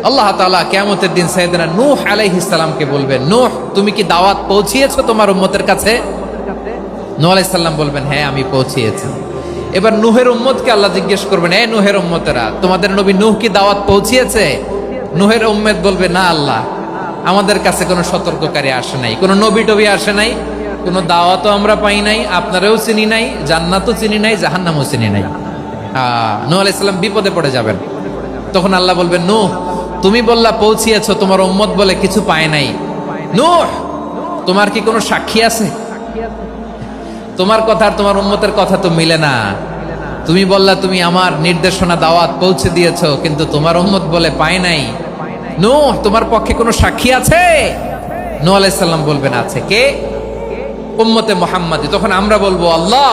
আল্লাহ তাআলা কিয়ামতের দিন সাইয়েদনা নূহ আলাইহিস সালামকে বলবেন, নূহ তুমি কি দাওয়াত পৌঁছিয়েছো তোমার উম্মতের কাছে? নূহ আলাইহিস সালাম বলবেন, হ্যাঁ আমি পৌঁছিয়েছি। এবার নূহের উম্মতকে আল্লাহ জিজ্ঞেস করবেন, এ নূহের উম্মতেরা, তোমাদের নবী নূহ কি দাওয়াত পৌঁছিয়েছে? নূহের উম্মত বলবে, না আল্লাহ, আমাদের কাছে কোনো সতর্ককারী আসে নাই, কোনো নবী টবি আসে নাই, কোনো দাওয়াতও আমরা পাই নাই, আপনারাও চিনি নাই, জান্নাতও চিনি নাই, জাহান্নামও চিনি নাই। নূহ আলাইহিস সালাম বিপদে পড়ে যাবেন। তখন আল্লাহ বলবেন, নূহ তুমি বললা পৌঁছিয়েছো, তোমার উম্মত বলে কিছু পায় নাই। নূহ তোমার কি কোনো সাক্ষী আছে? তোমার কথা আর তোমার উম্মতের কথা তো মিলে না। তুমি বললা তুমি আমার নির্দেশনা দাওয়াত পৌঁছে দিয়েছো, কিন্তু তোমার উম্মত বলে পায় নাই। নূহ তোমার পক্ষে কোনো সাক্ষী আছে? নূহ আলাইহিস সালাম বলবেন, আছে। কে? উম্মতে মুহাম্মাদি। তখন আমরা বলবো, আল্লাহ,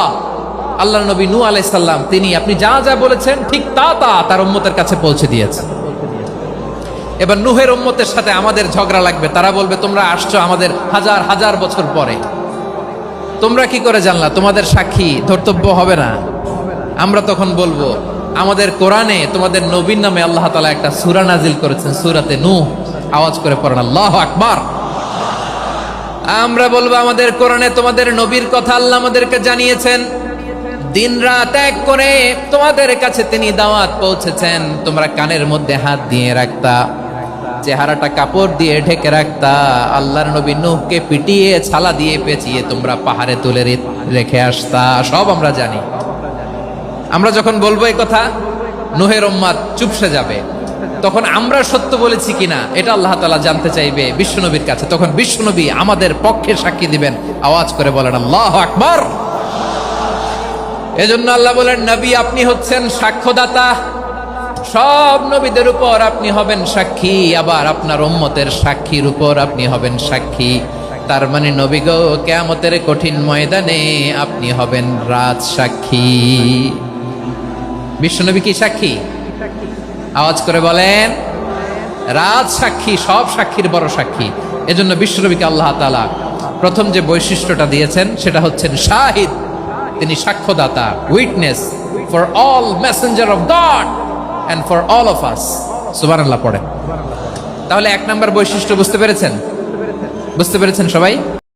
আল্লাহর নবী নূহ আলাইহিস সালাম তিনি আপনি যা যা বলেছেন ঠিক তা তা তার উম্মতের কাছে পৌঁছে দিয়েছে। এবার নূহের উম্মতের সাথে আমাদের ঝগড়া লাগবে। তারা বলবে, তোমরা আসছো আমাদের হাজার হাজার বছর পরে, তোমরা কি করে জানলা? তোমাদের সাক্ষী ধর্তব্য হবে না? আমরা তখন বলবো, আমাদের কোরআনে তোমাদের নবীর নামে আল্লাহ তাআলা একটা সূরা নাজিল করেছেন, সূরাতে নূহ। আওয়াজ করে পড়েন আল্লাহু আকবার। আমরা বলবো, আমাদের কোরআনে তোমাদের নবীর কথা আল্লাহ আমাদেরকে জানিয়েছেন, দিন রাত এক করে তোমাদের কাছে তিনি দাওয়াত পৌঁছেছেন। তোমরা কানের মধ্যে হাত দিয়ে রাখতা, চেহারাটা কাপড় দিয়ে ঢেকে রাখতা, আল্লাহর নবী নূহকে পিটিয়ে ছালা দিয়ে পেঁচিয়ে তোমরা পাহাড়ে তুলে রেখে আসতা, সব আমরা জানি। আমরা যখন বলবো এই কথা, নূহের উম্মত চুপসে যাবে। তখন আমরা সত্য বলেছি কিনা এটা আল্লাহ তাআলা জানতে চাইবে বিশ্বনবীর কাছে। তখন বিশ্বনবী আমাদের পক্ষে সাক্ষী দিবেন। আওয়াজ করে বলেন আল্লাহু আকবার। এজন্য আল্লাহ বলেন, নবী আপনি হচ্ছেন সাক্ষ্যদাতা, সব নবীদের উপর আপনি হবেন সাক্ষী, আবার আপনার উম্মতের সাক্ষীর উপর আপনি হবেন সাক্ষী। তার মানে নবী গো, কিয়ামতের কঠিন ময়দানে আপনি হবেন রাজ সাক্ষী। বিশ্বনবী কি সাক্ষী? আওয়াজ করে বলেন, রাজ সাক্ষী, সব সাক্ষীর বড় সাক্ষী। এজন্য বিশ্বনবীকে আল্লাহ তাআলা প্রথম যে বৈশিষ্ট্যটা দিয়েছেন সেটা হচ্ছেন শাহিদ। তিনি সাক্ষ্যদাতা, witness for all messenger of God and for all of us. সুবহানাল্লাহ পড়েন। তাহলে এক নাম্বার বৈশিষ্ট্য বুঝতে পেরেছেন? বুঝতে পেরেছেন সবাই?